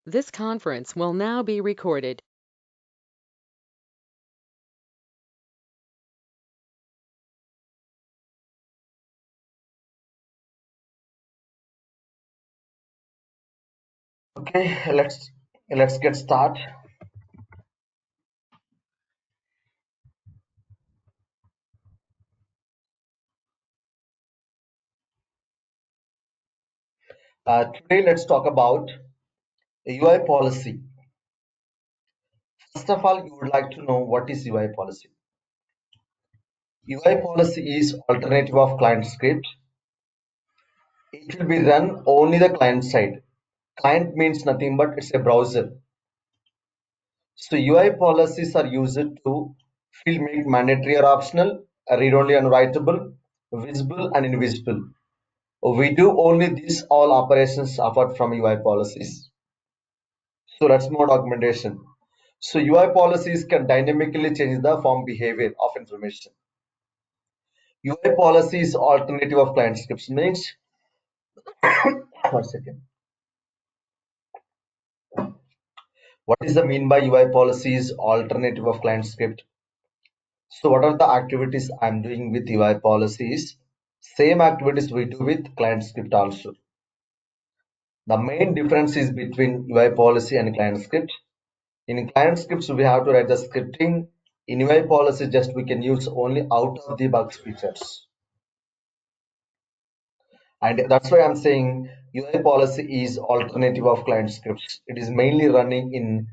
This conference will now be recorded. Okay, let's get start. Today, let's talk about UI policy. First of all, you would like to know what is UI policy. UI policy is alternative of client script. It will be run only the client side. Client means nothing but it's a browser. So UI policies are used to make mandatory or optional, read-only and writable, visible and invisible. We do only these all operations apart from UI policies. So let's more documentation. So UI policies can dynamically change the form behavior of information. UI policy is alternative of client scripts means 1 second. What is the mean by UI policy is alternative of client script? So what are the activities I'm doing with UI policies? Same activities we do with client script also. The main difference is between UI policy and client script. In client scripts, we have to write the scripting. In UI policy, just we can use only out of the box features. And that's why I'm saying UI policy is alternative of client scripts. It is mainly running in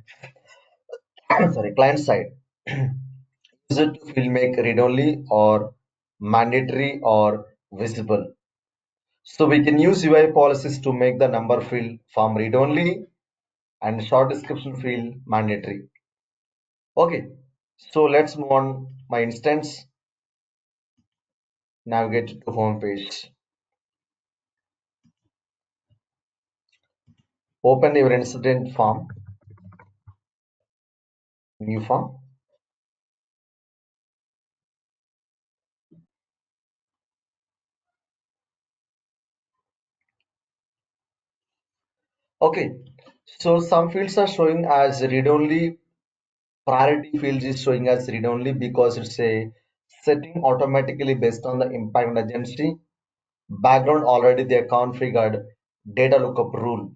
sorry client side. Use it to make read only or mandatory or visible. So we can use UI policies to make the number field form read only and short description field mandatory. Okay, so let's move on my instance. Navigate to home page. Open your incident form, new form. Okay, so some fields are showing as read only. Priority fields is showing as read only because it's a setting automatically based on the impact and urgency. Background already they are configured data lookup rule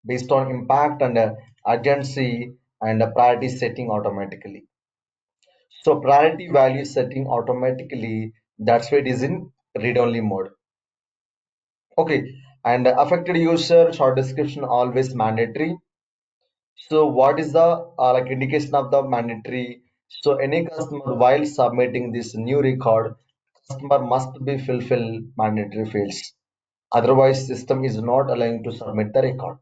based on impact and urgency and priority setting automatically. So priority value setting automatically, that's why it is in read only mode. Okay, and affected user short description always mandatory. So what is the like indication of the mandatory? So any customer while submitting this new record, customer must be fulfill mandatory fields. Otherwise, system is not allowing to submit the record.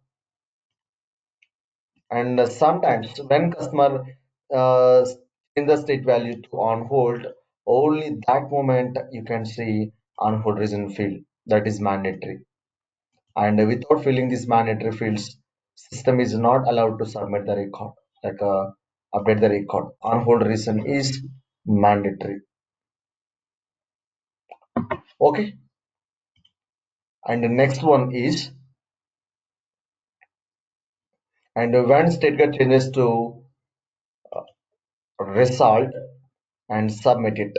And sometimes when customer in the state value to on hold, only that moment you can see on hold reason field that is mandatory. And without filling these mandatory fields, system is not allowed to submit the record, like update the record. On hold reason is mandatory. Okay, and the next one is and when state get changes to result and submit it.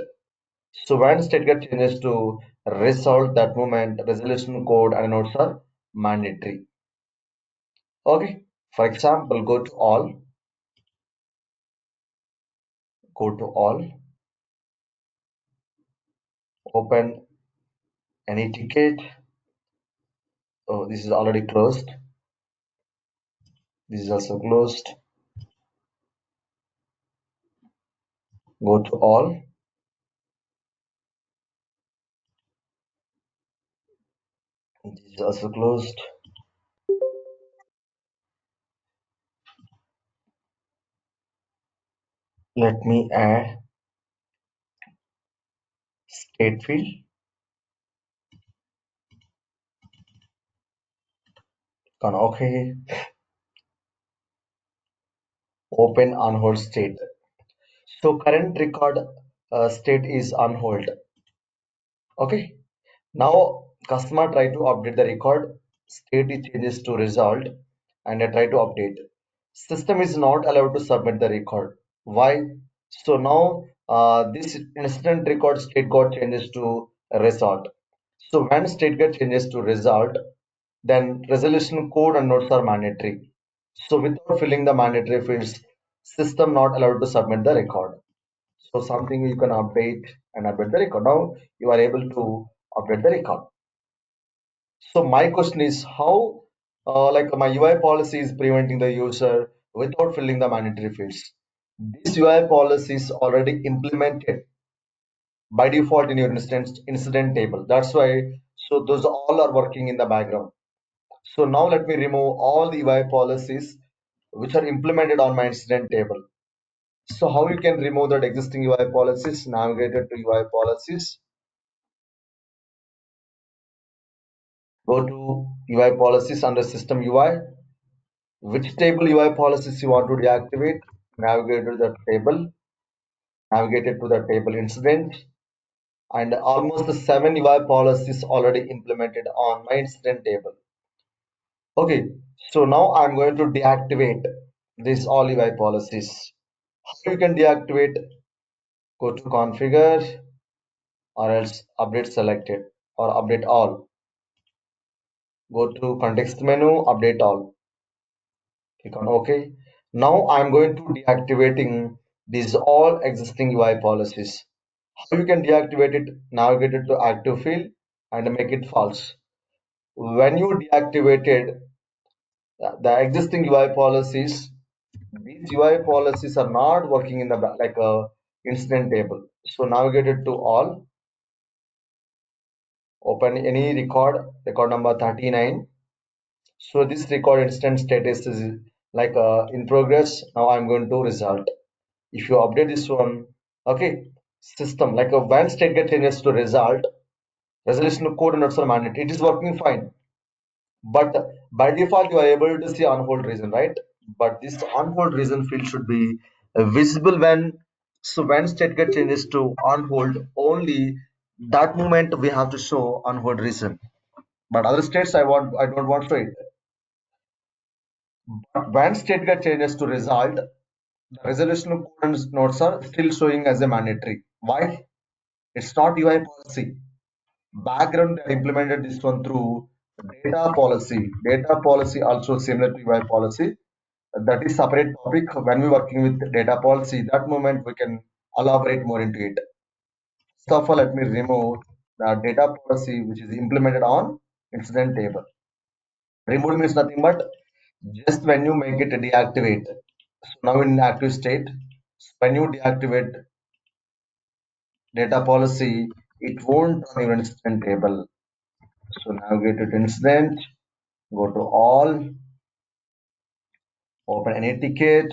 So when state get changes to result, that moment resolution code and notes are mandatory. Okay, for example, go to all, open any ticket. Oh, this is already closed. This is also closed. Go to all. This is also closed. Let me add state field. Okay. Open on hold state. So current record state is on hold. Okay. Now customer try to update the record. State it changes to result. and I try to update. System is not allowed to submit the record. Why? So now this incident record state got changes to result. So when state get changes to result, then resolution code and notes are mandatory. So without filling the mandatory fields, system not allowed to submit the record. So something you can update and update the record. Now you are able to update the record. So my question is how, like my UI policy is preventing the user without filling the mandatory fields. This UI policy is already implemented by default in your incident table. That's why. So those all are working in the background. So now let me remove all the UI policies which are implemented on my incident table. So how you can remove that existing UI policies? Navigate to UI policies. Go to UI policies under system UI. Which table UI policies you want to deactivate? Navigate to the table, navigate it to the table incident, and almost the 7 UI policies already implemented on my incident table. Okay, so now I'm going to deactivate these all UI policies. How you can deactivate? Go to configure or else update selected or update all. Go to context menu, update all. Click on OK. Now I'm going to deactivating these all existing UI policies. How you can deactivate it? Navigate it to active field and make it false. When you deactivated the existing UI policies, these UI policies are not working in the like a incident table. So navigate it to all. Open any record number 39. So this record instance status is like in progress. Now I'm going to result. If you update this one, okay, system like a when state get changes to result, resolution code and also mandate, it is working fine. But by default, you are able to see on hold reason, right? But this on hold reason field should be visible when so when state get changes to on hold only that moment we have to show on hold reason. But other states I don't want to show it. But when state get changes to result, the resolution code and notes are still showing as a mandatory. Why? It's not UI policy. Background they implemented this one through data policy. Data policy also similar to UI policy. That is separate topic. When we're working with data policy, that moment we can elaborate more into it. First of all, let me remove the data policy which is implemented on incident table. Remove means nothing but just when you make it deactivate. So now in active state, when you deactivate data policy, it won't run your incident table. So navigate to incident, go to all, open any ticket.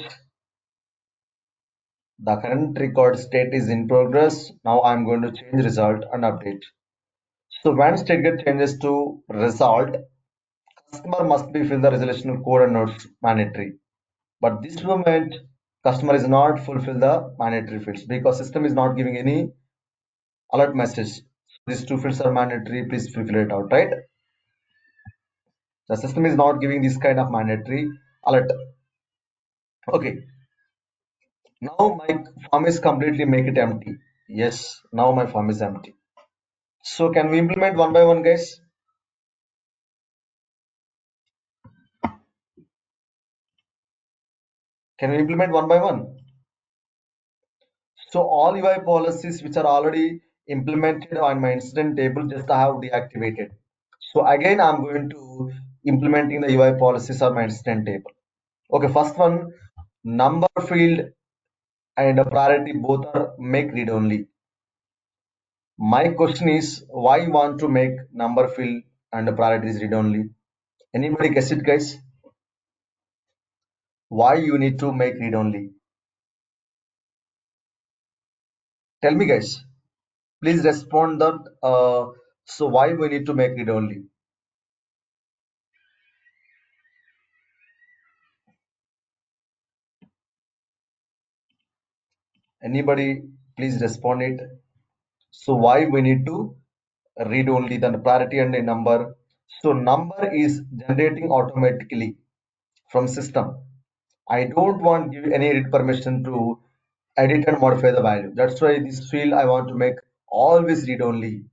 The current record state is in progress. Now I'm going to change result and update. So when state get changes to result, customer must be fill the resolution code and notes mandatory. But this moment, customer is not fulfill the mandatory fields because system is not giving any alert message. These two fields are mandatory. Please fill it out, right? The system is not giving this kind of mandatory alert. Okay. Now my form is completely make it empty. Yes, now my form is empty. So can we implement one by one, guys? Can we implement one by one? So all UI policies which are already implemented on my incident table, just I have deactivated. So again, I'm going to implementing the UI policies on my incident table. Okay, first one, number field and priority both are make read only. My question is why you want to make number field and priority is read only? Anybody guess it, guys? Why you need to make read only? Tell me, guys. Please respond that. So why we need to make read only? Anybody? Please respond it. So why we need to read only the priority and a number? So number is generating automatically. from system. I don't want give any edit permission to edit and modify the value. That's why this field I want to make always read only.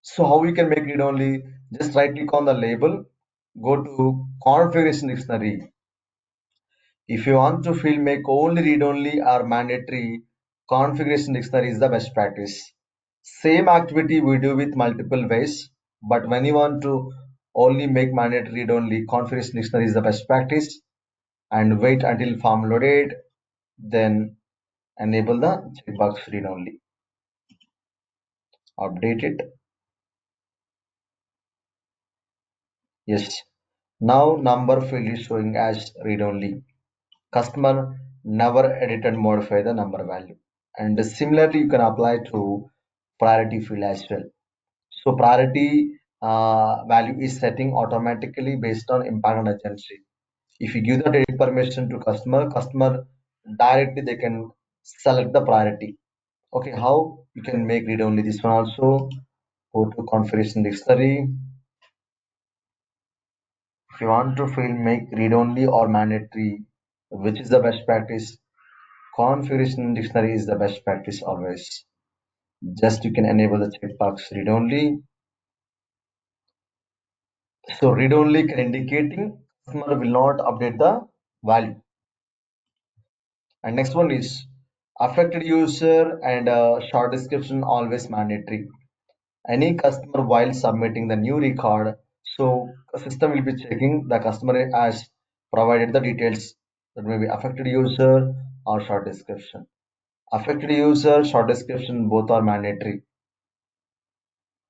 So how we can make read only? Just right click on the label, go to configuration dictionary. If you want to field make only read only or mandatory, configuration dictionary is the best practice. Same activity we do with multiple ways, but when you want to only make mandatory read only, configuration dictionary is the best practice. And wait until form loaded, then enable the checkbox read only. Update it. Yes. Now number field is showing as read only. Customer never edit and modify the number value. And similarly, you can apply to priority field as well. So priority value is setting automatically based on impact and urgency. If you give the edit permission to customer directly they can select the priority. Okay, how you can make read only this one also. Go to configuration dictionary. If you want to field make read only or mandatory, which is the best practice? Configuration dictionary is the best practice always. Just you can enable the checkbox read only. So read only can indicating customer will not update the value. And next one is affected user and short description always mandatory. Any customer while submitting the new record, so system will be checking the customer has provided the details that may be affected user or short description. Affected user, short description both are mandatory.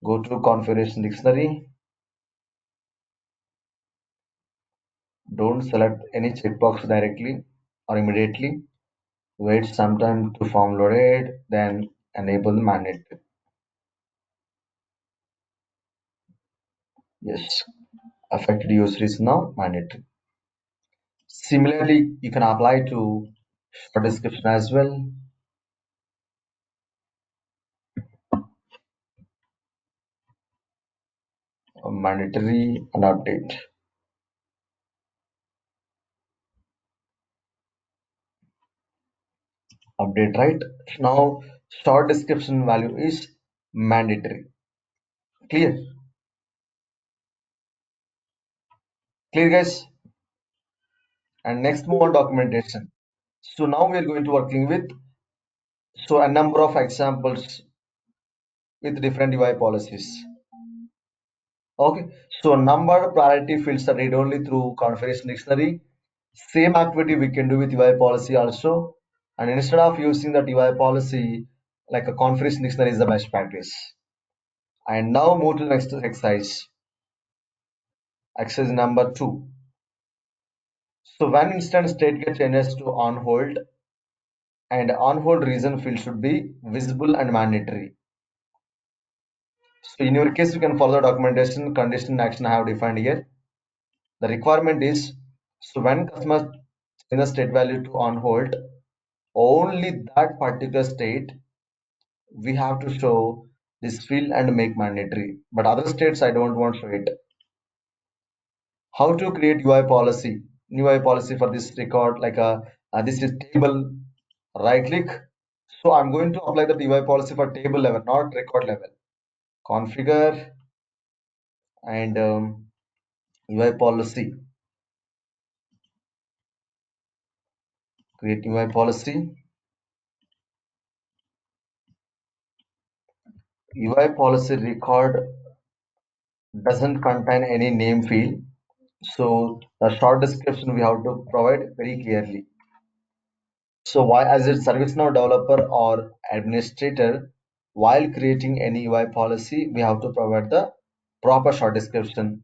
Go to configuration dictionary. Don't select any checkbox directly or immediately. Wait some time to form loaded, then enable mandatory. Yes, affected user is now mandatory. Similarly, you can apply to short description as well. Mandatory and update. Update right. Now short description value is mandatory. Clear? Clear guys? And next move on documentation. So now we are going to working with so a number of examples with different UI policies. Okay, so number priority fields are read only through configuration dictionary. Same activity we can do with UI policy also. And instead of using that UI policy, like a configuration dictionary is the best practice. And now move to the next exercise. Exercise number 2. So when instant state get changes to on hold, and on hold reason field should be visible and mandatory. So in your case, you can follow the documentation condition action I have defined here. The requirement is so when customer change the state value to on hold, only that particular state we have to show this field and make mandatory. But other states I don't want to show it. How to create UI policy? New UI policy for this record like this is table. Right click. So I'm going to apply the UI policy for table level, not record level. Configure and UI policy. Create UI policy. UI policy record doesn't contain any name field. So the short description we have to provide very clearly. So why as a ServiceNow developer or administrator, while creating any UI policy, we have to provide the proper short description.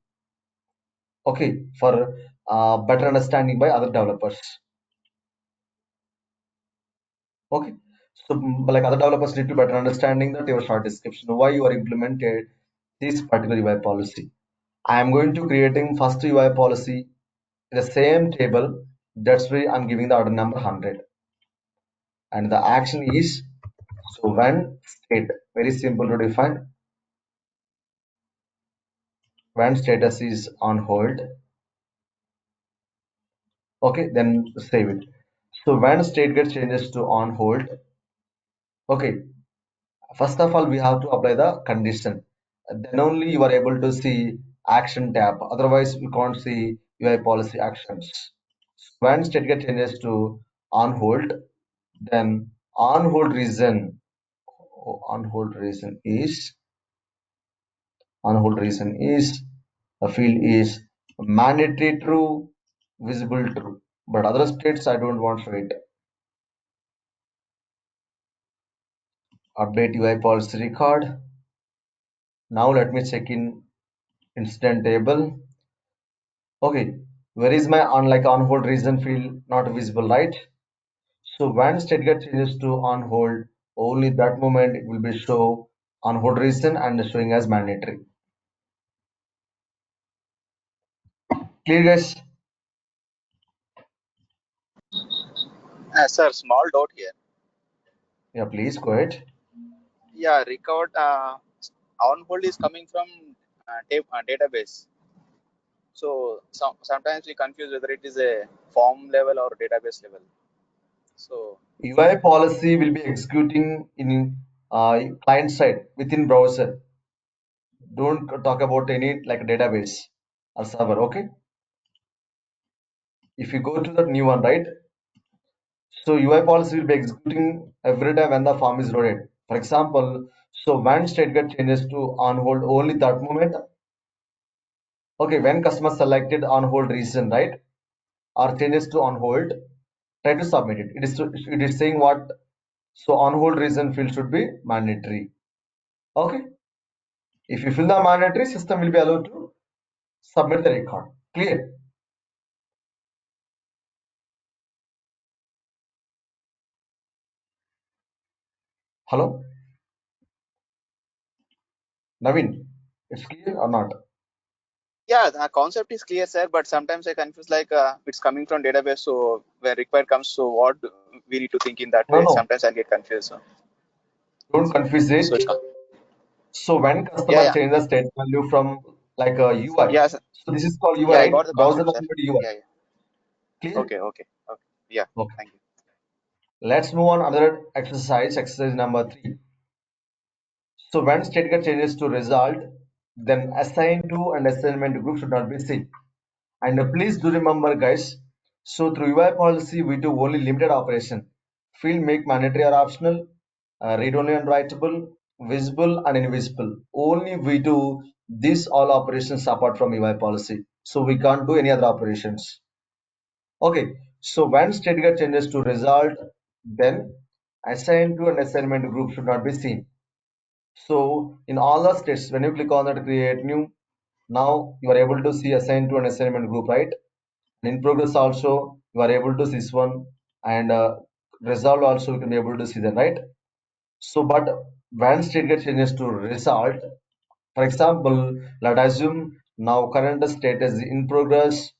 Okay, for better understanding by other developers. Okay, so like other developers need to better understanding that your short description, why you are implemented this particular UI policy. I am going to creating first UI policy in the same table. That's why I'm giving the order number 100. And the action is so when state very simple to define when status is on hold Okay, then save it. So when state get changes to on hold, okay, first of all we have to apply the condition. Then only you are able to see action tab. Otherwise, we can't see UI policy actions. When state get changes to on hold, then on hold reason, on hold reason is on hold reason is the field is mandatory true, visible true. But other states I don't want to write. Update UI policy record. Now let me check in incident table. Okay, where is my on hold reason field not visible, right? So when state get changes to on hold, only that moment it will be show on hold reason and showing as mandatory. Clear guys? Sir, small doubt here. Yeah, please go ahead. Yeah, record on hold is coming from database. So sometimes we confuse whether it is a form level or database level. So UI policy will be executing in client side within browser. Don't talk about any like database or server. Okay. If you go to the new one, right? So UI policy will be executing every time when the form is loaded. For example, so when state get changes to on hold only that moment. Okay, when customer selected on hold reason, right? Or changes to on hold, try to submit it. It is saying what? So on hold reason field should be mandatory. Okay. If you fill the mandatory, system will be allowed to submit the record. Clear? Hello, Naveen. It's clear or not? yeah, the concept is clear, sir. But sometimes I confuse like it's coming from database. So when required comes, so what we need to think in that No, way. no. Sometimes I get confused. So, Don't confuse so it. it's So when yeah, customer yeah, change the state value from like a UI, yeah, so this is called UI, yeah. I right? got the Browser concept, sir. nothing but UI. Yeah, yeah. Clear? Okay, okay, okay. Yeah, Okay. thank you. Let's move on another exercise. Exercise number 3. So when state get changes to result, then assign to and assignment group should not be seen. And please do remember, guys. So through UI policy, we do only limited operation. Field make mandatory or optional, read only and writable, visible and invisible. Only we do these all operations apart from UI policy. So we can't do any other operations. Okay. So when state get changes to result, then assign to and assignment group should not be seen. So in all the states, when you click on that create new, now you are able to see assign to an assignment group, right? And in progress also you are able to see this one, and result also you can be able to see that, right? So but when state get changes to result, for example, let's assume now current state is in progress.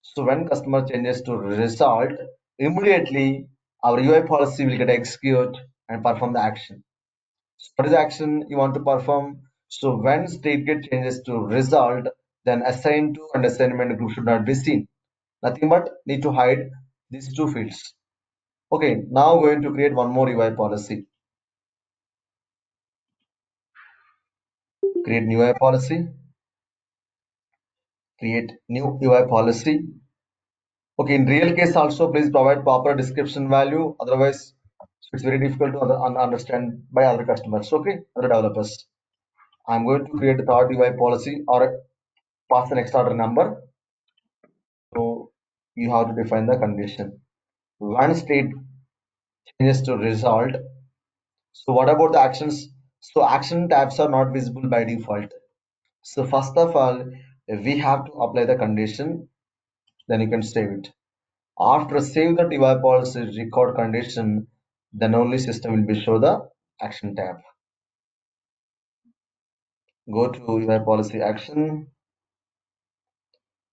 So when customer changes to result, immediately our UI policy will get execute and perform the action. What is the action you want to perform? So when state get changes to result, then assign to and assignment group should not be seen. Nothing but need to hide these two fields. Okay, now going to create one more UI policy. Create new UI policy. Create new UI policy. Okay, in real case also please provide proper description value. Otherwise, it's very difficult to understand by other customers. Okay, other developers. I'm going to create a third UI policy or pass an extra order number. So you have to define the condition. One state changes to result. So what about the actions? So action tabs are not visible by default. So first of all, we have to apply the condition, then you can save it. After save the UI policy record condition, then only system will be show the action tab. Go to UI policy action.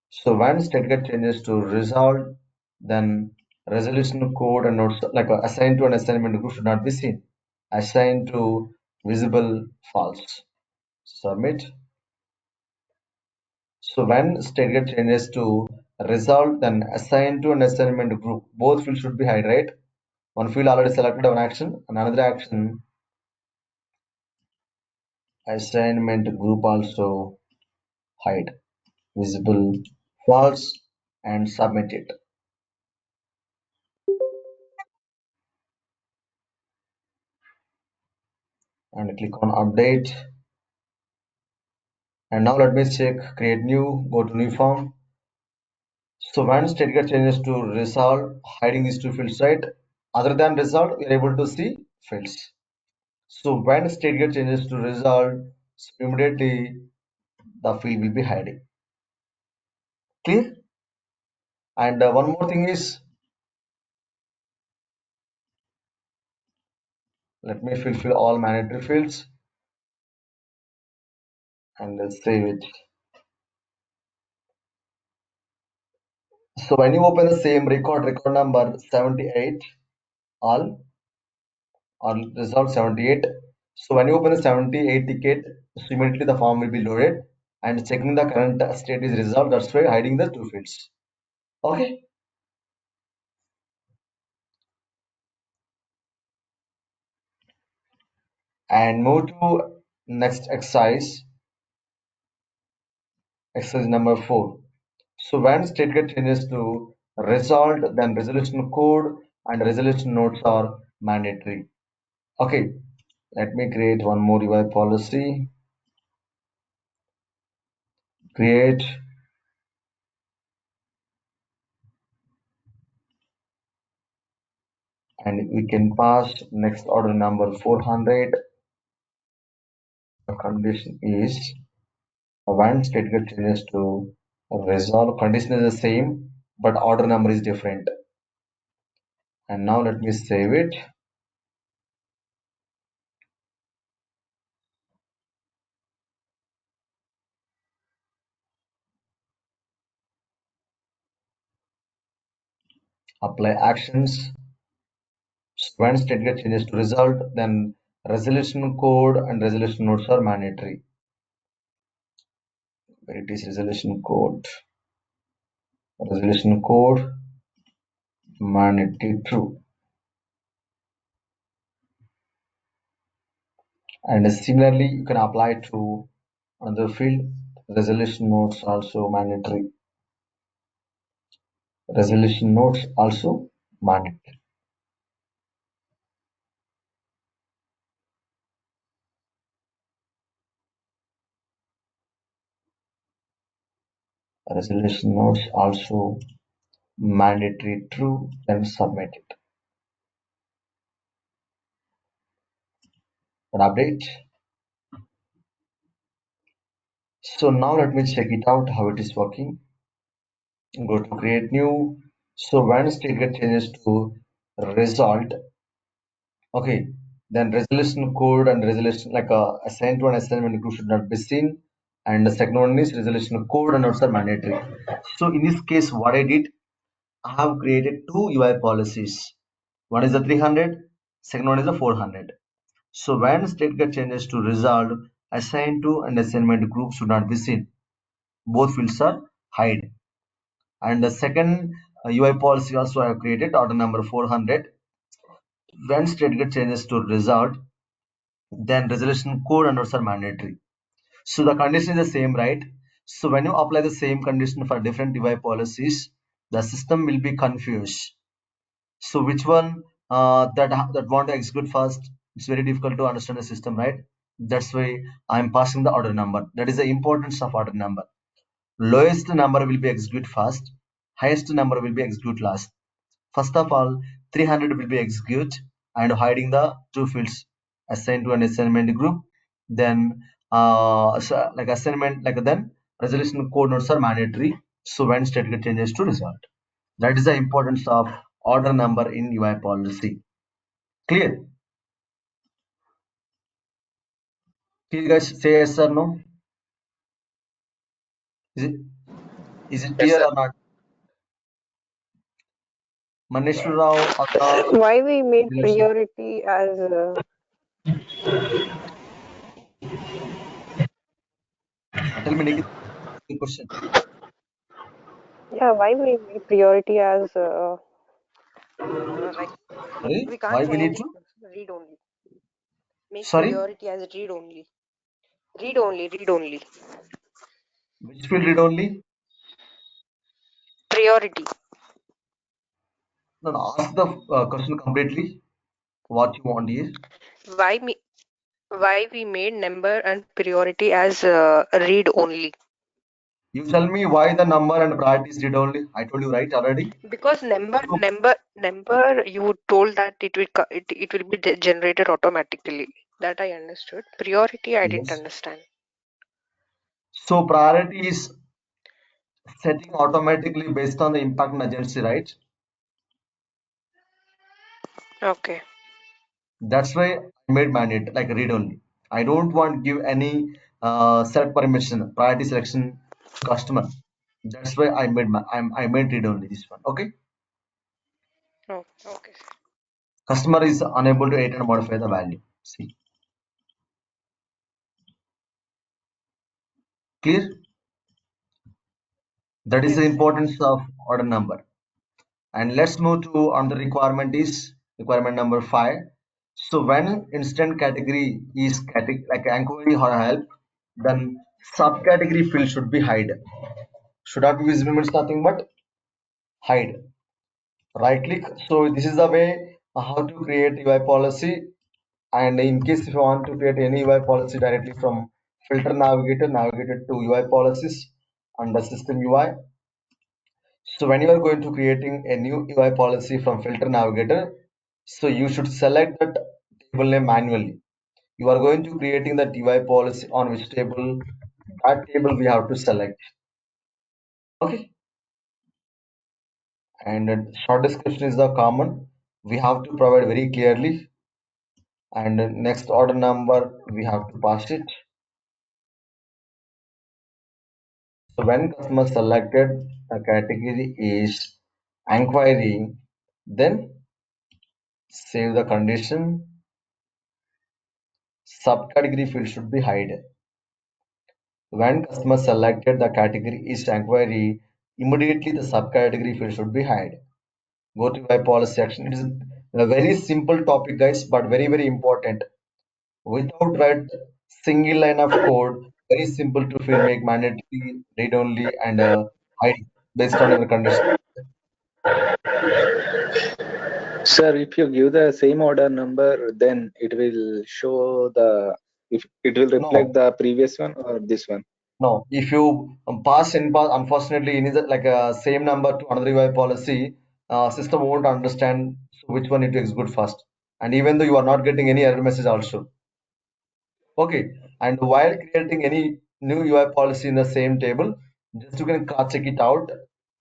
So when state get changes to result, then resolution code and notes like assigned to an assignment group should not be seen. Assigned to visible false. Submit. So when state get changes to result, then assign to an assignment group. Both fields should be hide, right? One field already selected one action, and another action assignment group also hide, visible, false, and submit it. And click on update. And now let me check create new, go to new form. So when state get changes to result, hiding these two fields, right? Other than result, we are able to see fields. So when state get changes to result, so immediately the field will be hiding. Clear? And one more thing is, let me fulfill all mandatory fields and let's save it. So when you open the same record number 78, all or result 78. So when you open the 78 ticket, so immediately the form will be loaded and checking the current state is resolved. That's why hiding the two fields. Okay. And move to next exercise, exercise number 4. So when state get changes to result, then resolution code and resolution notes are mandatory. Okay, let me create one more UI policy. Create, and we can pass next order number 400. The condition is when state get changes to resolve, condition is the same, but order number is different. And now let me save it. Apply actions. When state get changes to result, then resolution code and resolution notes are mandatory. Where it is resolution code, mandatory true. And similarly, you can apply to another field. Resolution notes also mandatory. Resolution notes also mandatory. Resolution notes also mandatory true, then submit it. An update. So now let me check it out how it is working. Go to create new. So when state get changes to result, okay, then resolution code and resolution like assigned to an assignment group should not be seen. And the second one is resolution code and also mandatory. So in this case, what I did, I have created two UI policies. One is the 300, second one is the 400. So when state get changes to result, assigned to and assignment group should not be seen. Both fields are hide. And the second UI policy also I have created order number 400. When state get changes to result, then resolution code and notes are mandatory. So the condition is the same, right? So when you apply the same condition for different UI policies, the system will be confused. So which one that want to execute first? It's very difficult to understand the system, right? That's why I'm passing the order number. That is the importance of order number. Lowest number will be execute first, highest number will be execute last. First of all, 300 will be execute and hiding the two fields assigned to an assignment group. Then so like assignment like then resolution code notes are mandatory. So when state get changes to result. That is the importance of order number in UI policy. Clear? Can you guys say yes or no? Is it is it Yes, clear sir. or not? Manishwar Rao or Why we made Nilesh? priority as Tell me Nikhil, the question. Yeah, why we make priority as like Sorry, we can't why we need change it. to? Read only. Make Sorry, priority as read only. Read only. Read only. which field read only? Priority. No, no, ask the question completely. What you want here? Why me? Why we made number and priority as read only? You tell me why the number and priority is read only. I told you right already. Because number, So, number, number. You told that it will be generated automatically. That I understood. Priority, I didn't yes. understand. So priority is setting automatically based on the impact and urgency, right? Okay. That's why I made mandate like read only. I don't want give any set permission priority selection to customer. That's why I made read only this one. Okay, Oh, okay. customer is unable to edit and modify the value. See, clear? That is the Yes. importance of order number. And let's move to another requirement is requirement number 5. So when instant category is like inquiry or help, then subcategory field should be hide. Should not be visible means nothing but hide. Right click. So this is the way how to create UI policy. And in case if you want to create any UI policy directly from filter navigator, navigate it to UI policies under system UI. So when you are going to creating a new UI policy from filter navigator, so you should select that table name manually. You are going to creating that UI policy on which table, that table we have to select. Okay. And short description is the common. We have to provide very clearly. And next order number we have to pass it. So when customer selected the category is inquiry, then save the condition. Subcategory field should be hide. When customer selected the category is inquiry, immediately the subcategory field should be hide. Go to my policy section. It is a very simple topic, guys, but very, very important. Without write single line of code, very simple to fill, make mandatory, read only, and hide based on your condition. Sir, if you give the same order number, then it will show the if it will reflect No, the previous one or this one. no. If you pass, unfortunately, in is like a same number to another UI policy, system won't understand which one it is good first. And even though you are not getting any error message also. Okay. And while creating any new UI policy in the same table, just you can cross check it out.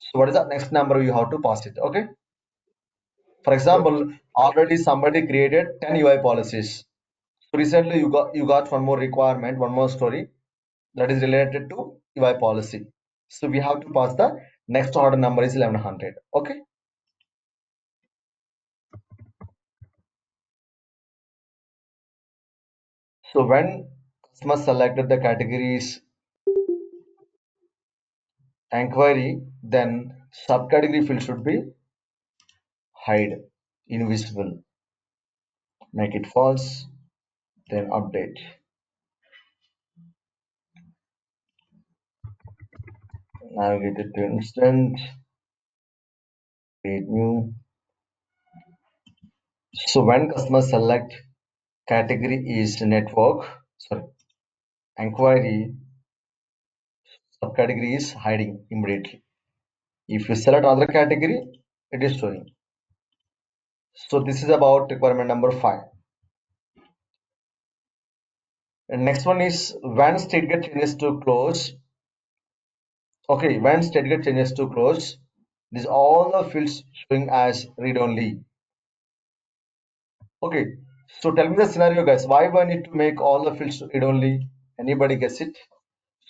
So what is the next number you have to pass it? Okay. For Okay. example, already somebody created 10 UI policies. So recently you got one more requirement, one more story that is related to UI policy. So we have to pass the next order number is 1100. Okay. So when customer selected the categories inquiry, then subcategory field should be hide, invisible, make it false, then update. Navigate it to instant, create new. So when customer select category is network, sorry, inquiry, subcategory is hiding immediately. If you select other category, it is showing. So this is about requirement number 5. And next one is when state get changes to close. Okay, when state get changes to close, this all the fields showing as read only. Okay, so tell me the scenario, guys. Why do I need to make all the fields read only? Anybody guess it?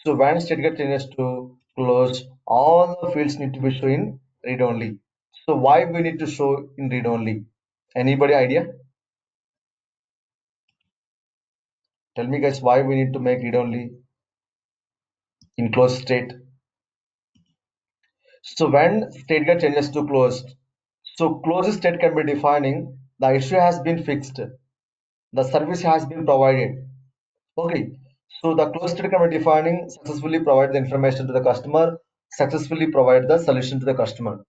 So when state get changes to close, all the fields need to be shown in read only. So why we need to show in read only? Anybody idea? Tell me, guys, why we need to make read only in closed state. So when state get changes to closed, so closed state can be defining the issue has been fixed, the service has been provided. Okay, so the closed state can be defining successfully provide the information to the customer, successfully provide the solution to the customer.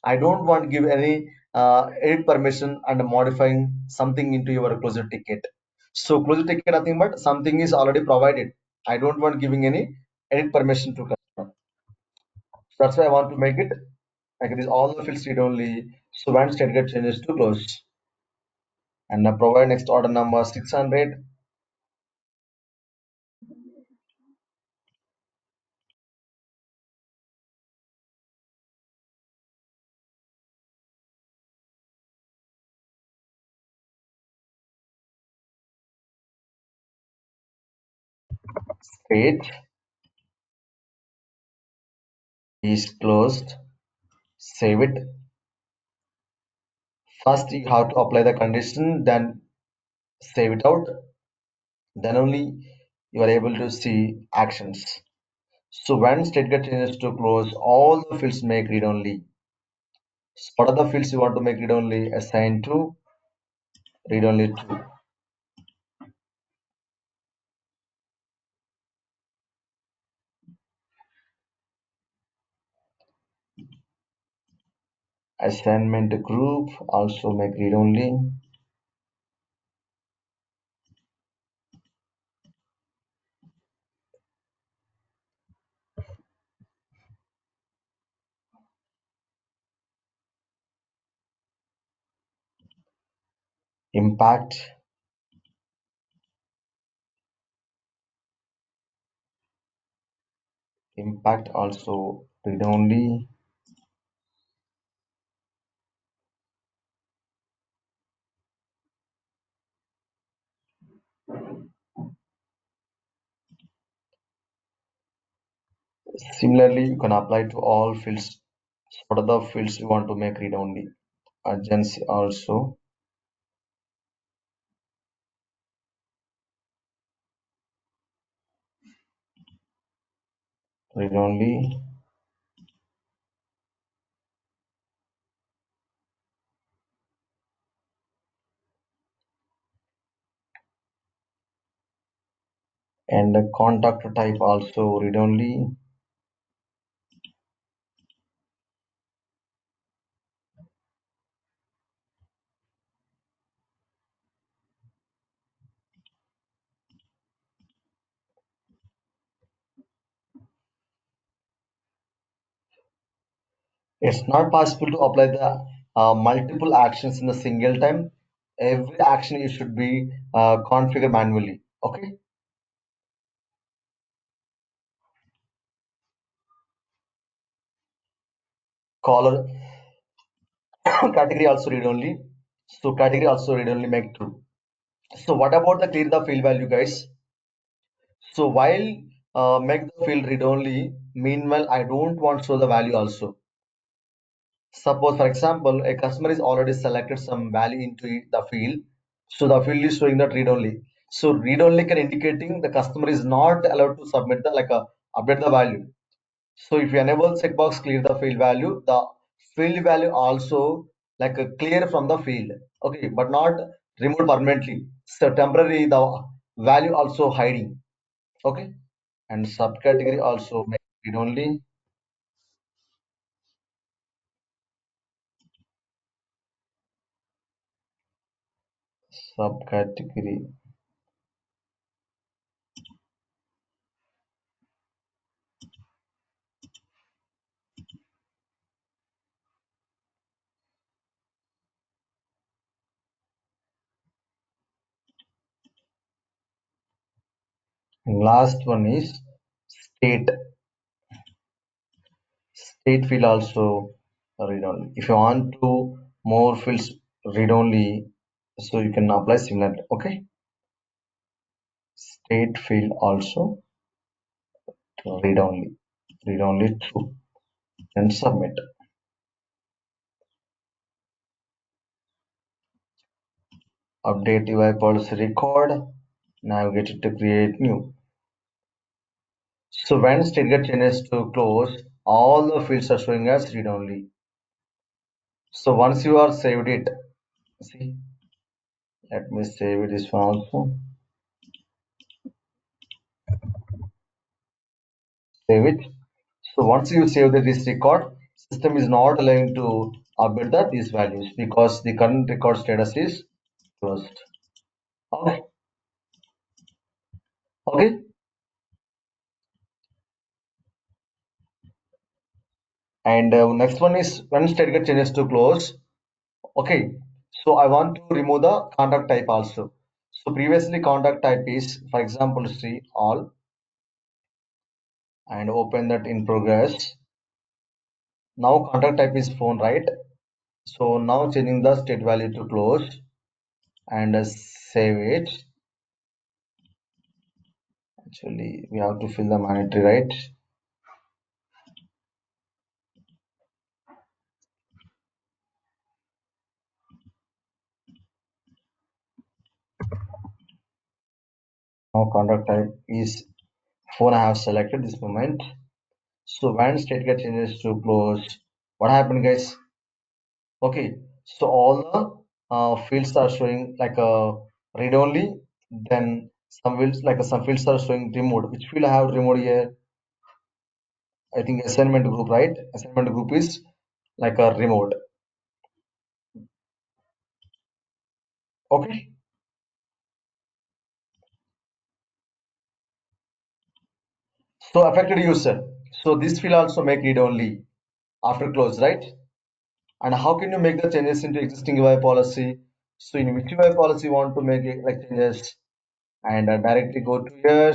I don't want to give any edit permission and modifying something into your closure ticket. So closure ticket nothing but something is already provided. I don't want giving any edit permission to customer. That's why I want to make it like this all the fields read only. So when state get changes to close and now provide next order number 600 state is closed. Save it. First you have to apply the condition, then save it out. Then only you are able to see actions. So when state get changes to close, all the fields make read only. So what are the fields you want to make read only? Assign to read only to. Assignment group also make read only. Impact also read only. Similarly, you can apply to all fields. So what are the fields you want to make read only? Urgency also read only. And the contact type also read only. It's not possible to apply the multiple actions in a single time. Every action it should be configured manually. Okay. Caller category also read only. So category also read only make true. So what about the clear the field value, guys? So while make the field read only, meanwhile I don't want to show the value also. Suppose for example a customer is already selected some value into the field, so the field is showing that read only. So read only can indicating the customer is not allowed to submit the update the value. So if you enable checkbox clear the field value, the field value also clear from the field. Okay, but not removed permanently. So temporary the value also hiding. Okay, and subcategory also make read only. Subcategory. And last one is state. State field also read only. If you want to more fields read only, so you can apply similar. Okay, state field also read only true, and submit. Update UI policy record. Navigate it to create new. So when state get changes to close, all the fields are showing as read only. So once you are saved it, see, let me save this one also. Save it. So once you save this record, system is not allowing to update these values because the current record status is closed. Okay. Okay. And next one is when state get changes to close. Okay. So I want to remove the contact type also. So previously contact type is, for example, see all and open that in progress. Now contact type is phone, right? So now changing the state value to close and save it. Actually, we have to fill the mandatory, right? Now contact type is phone. I have selected this moment. So when state get changes to close, what happened, guys? Okay, so all the fields are showing like a read only. Then some fields some fields are showing removed. Which field I have removed here? I think assignment group, right? Assignment group is like a removed. Okay. So affected user. So this field also make read only after close, right? And how can you make the changes into existing UI policy? So in which UI policy you want to make it like changes and directly go to here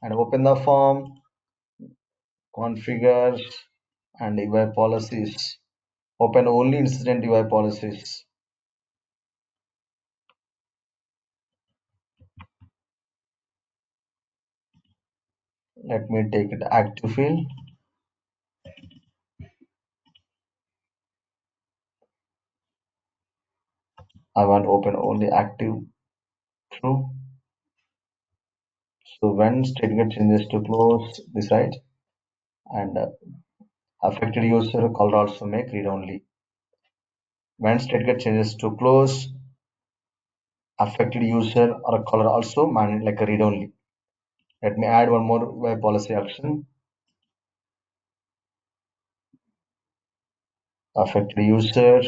and open the form, configure and UI policies. Open only incident UI policies. Let me take it active field. I want open only active true. So when statement changes to close this site and affected user color also make read only. When statement changes to close, affected user or color also manage like a read only. Let me add one more UI policy action. Affected user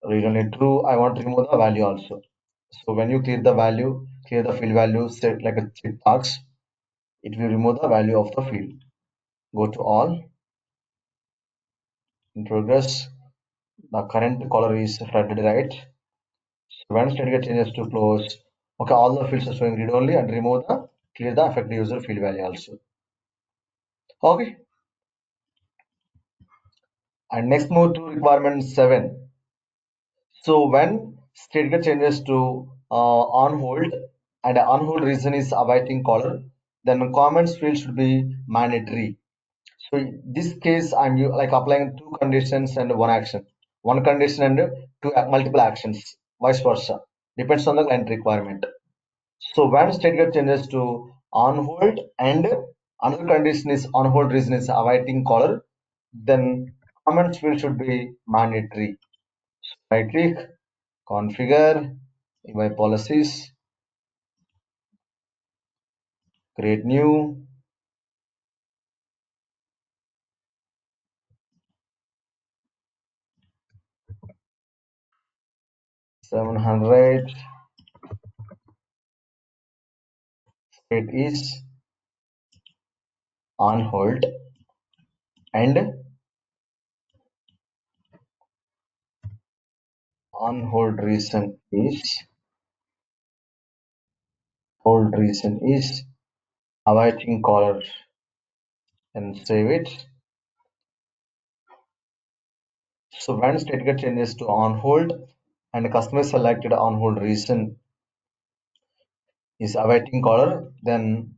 read only true. I want to remove the value also. So when you clear the value, clear the field value, set like a check box, it will remove the value of the field. Go to all in progress. The current color is flooded, right? So when static changes to close, okay, all the fields are showing read only and remove the clear the affected user field value also. Okay, and next move to requirement 7. So when static changes to on hold and on hold reason is awaiting caller, then comments field should be mandatory. So in this case, I'm like applying two conditions and one action, one condition and two multiple actions, vice versa. Depends on the client requirement. So when state get changes to on hold and another condition is on hold reason is awaiting caller, then comments field should be mandatory. Right click, configure, UI policies, create new, 700, state is on hold and on hold reason is awaiting caller and save it. So when state get changes to on hold and the customer selected on hold reason is awaiting caller, then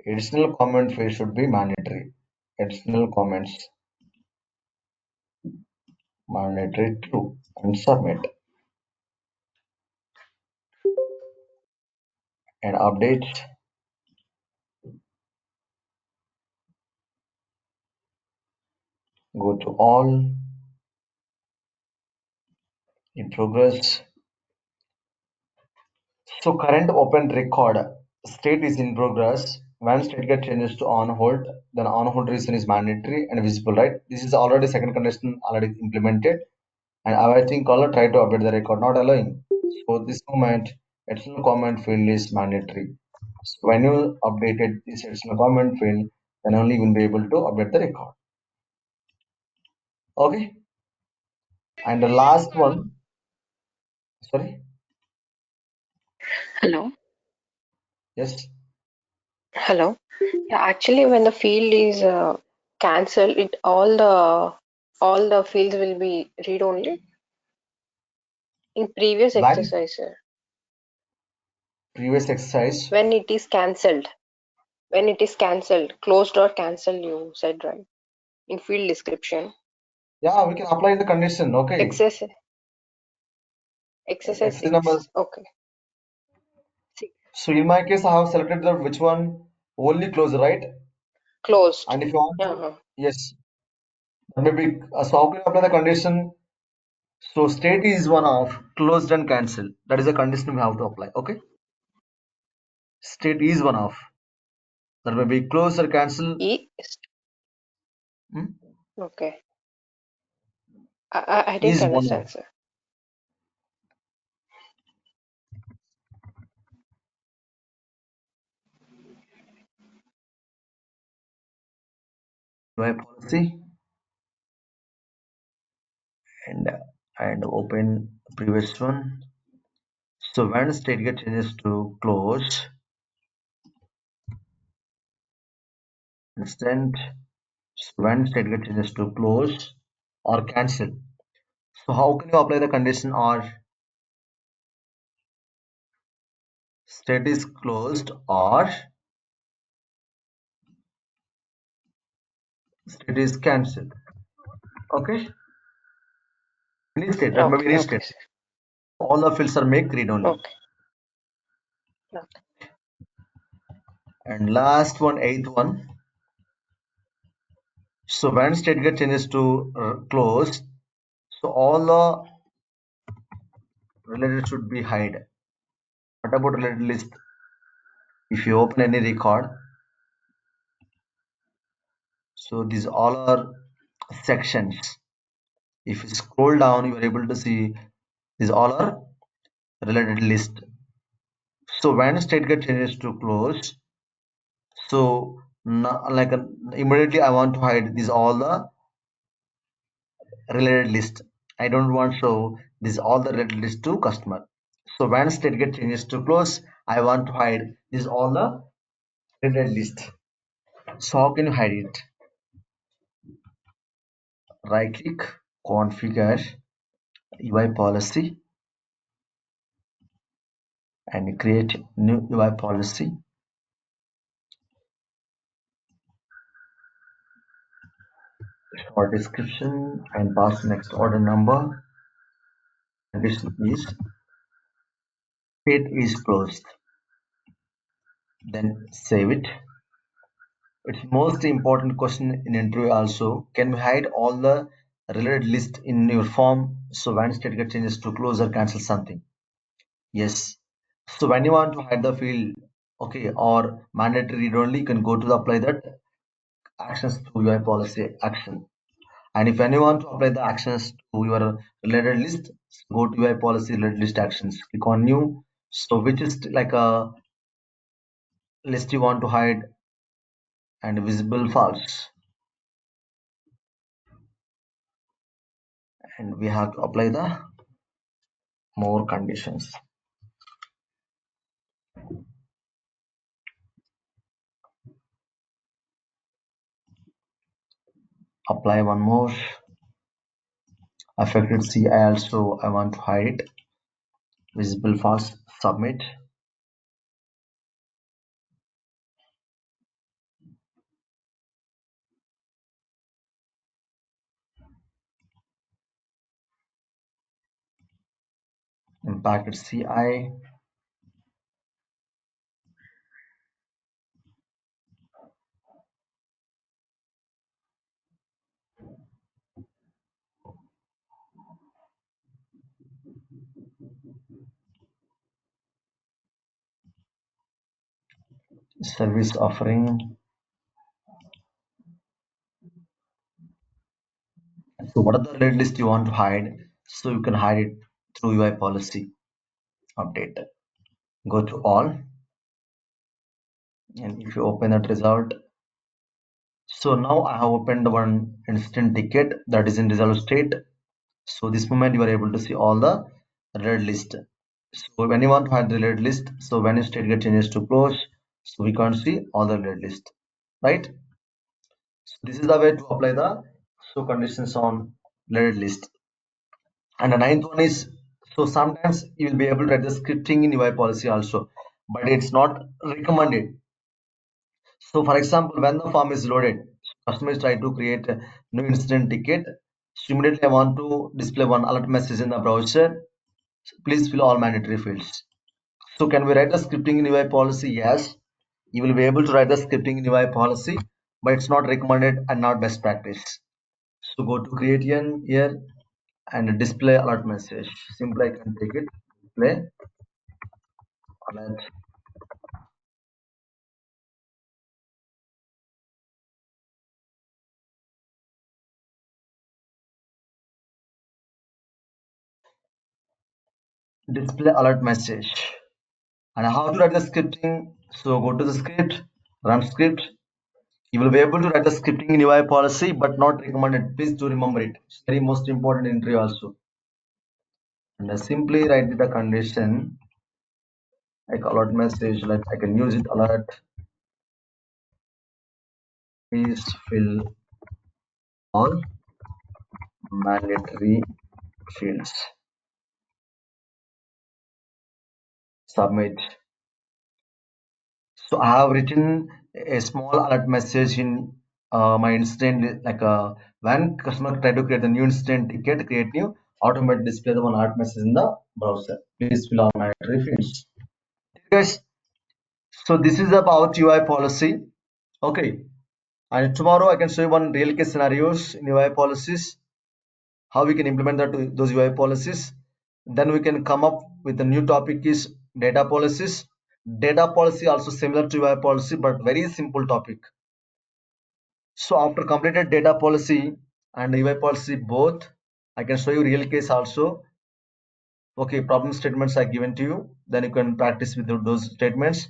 additional comment field should be mandatory. Additional comments mandatory true and submit and update go to all, in progress. So current open record state is in progress. When state get changes to on hold, then on hold reason is mandatory and visible, right? This is already second condition already implemented. And awaiting caller try to update the record, not allowing. So this moment, additional comment field is mandatory. So when you updated this additional comment field, then only you will be able to update the record. Okay. And the last one, sorry, Hello. yes, Hello. Yeah, actually, when the field is cancelled, it all the fields will be read only in previous when exercise, sir. previous exercise, When it is cancelled, closed or cancelled, you said right in field description. yeah, we can apply the condition. Okay, Exercise exercise exercise number. 6. Okay. 6. So in my case, I have selected the which one only close, right? Closed. And if you want to, Uh-huh. yes, maybe so how can you apply the condition? So state is one of closed and cancelled. That is a condition we have to apply. Okay, state is one of that may be closed or cancelled. E. Hmm? Okay. I didn't Is one of understand, sir. my policy and open previous one. So when state get changes to close, instant. So when state get changes to close or cancel. So how can you apply the condition or state is closed or state is cancelled? Okay, any state, that may be Okay, any okay, state. sir. All the fields are make read only. Okay. Okay. And last one, eighth one. So when state get changes to close, so all the related should be hide. What about related list? If you open any record, so these all are sections. If you scroll down, you are able to see these all are related list. So when state get changes to close, so like immediately I want to hide these all the related list. I don't want show this all the related list to customer. So when state get changes to close, I want to hide this all the related list. So how can you hide it? Right click, configure UI policy and create new UI policy. Short description and pass next order number. Condition is state is closed. Then save it. It's most important question in interview also. Can we hide all the related list in your form? So when state get changes to close or cancel something. Yes. So when you want to hide the field, okay, or mandatory read only, you can go to the apply that actions to UI policy action. And if anyone to apply the actions to your related list, go to UI policy related list actions. Click on new. So which is like a list you want to hide and visible false. And we have to apply the more conditions. Apply one more. Affected C I also I want to hide it. Visible false, submit. Impacted CI. service offering. So what are the red list you want to hide? So you can hide it through UI policy update. Go to all, and if you open that result, so now I have opened one instant ticket that is in result state. So this moment you are able to see all the red list. So when you want to hide the red list, so when your state get changes to close, so we can't see all the red list, right? So this is the way to apply the so conditions on red list. And the ninth one is, so sometimes you will be able to write the scripting in UI policy also, but it's not recommended. So for example, when the form is loaded, customers try to create a new incident ticket. So immediately I want to display one alert message in the browser. Please fill all mandatory fields. So can we write the scripting in UI policy? Yes, you will be able to write the scripting in UI policy, but it's not recommended and not best practice. So go to create here and display alert message. Simply I can take it, display alert, display alert message. And how to write the scripting? So go to the script, run script. You will be able to write the scripting in UI policy, but not recommended. Please do remember it. It's very most important in interview also. And I simply write the condition like alert message, like I can use it alert. Please fill all mandatory fields. Submit. So I have written a small alert message in my incident, like when customer try to create a new incident ticket, create new, automatic display the one alert message in the browser. Please fill all mandatory fields. Guys, so this is about UI policy. Okay, and tomorrow I can show you one real case scenarios in UI policies, how we can implement those UI policies. Then we can come up with a new topic is data policies. Data policy also similar to UI policy, but very simple topic. So after completed data policy and UI policy both, I can show you real case also. Okay, problem statements are given to you. Then you can practice with those statements.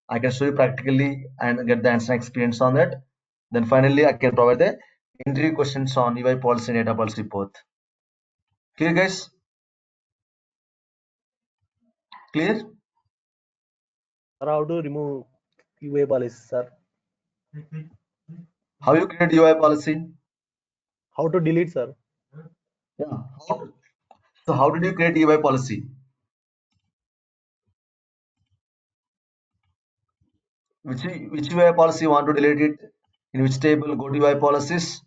I can show you practically and get the answer experience on that. Then finally, I can provide the interview questions on UI policy and data policy both. Clear, guys? Clear? Sir, how to remove UA policy, sir? How you create UI policy? How to delete, sir? Yeah. So how did you create UI policy? Which UI policy you want to delete it? In which table? Go to UI policies.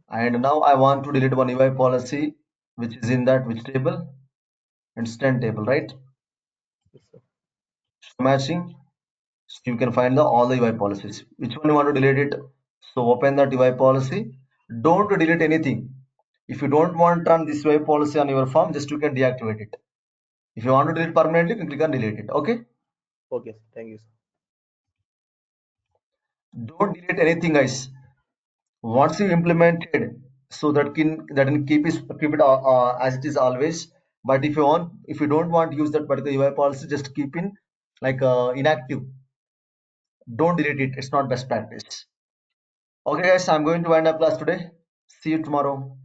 And now I want to delete one UI policy, which is in that which table? Instant table, right? Yes, sir. So matching. So you can find all the UI policies. Which one you want to delete it? So open that UI policy. Don't delete anything. If you don't want to run this UI policy on your form, just you can deactivate it. If you want to delete permanently, you can click on delete it. Okay. Okay, sir. Thank you, sir. Don't delete anything, guys. Once you implemented, so that can keep it as it is always. But if you don't want to use that particular UI policy, just keep in like inactive. Don't delete it. It's not best practice. Okay, guys, I'm going to wind up class today. See you tomorrow.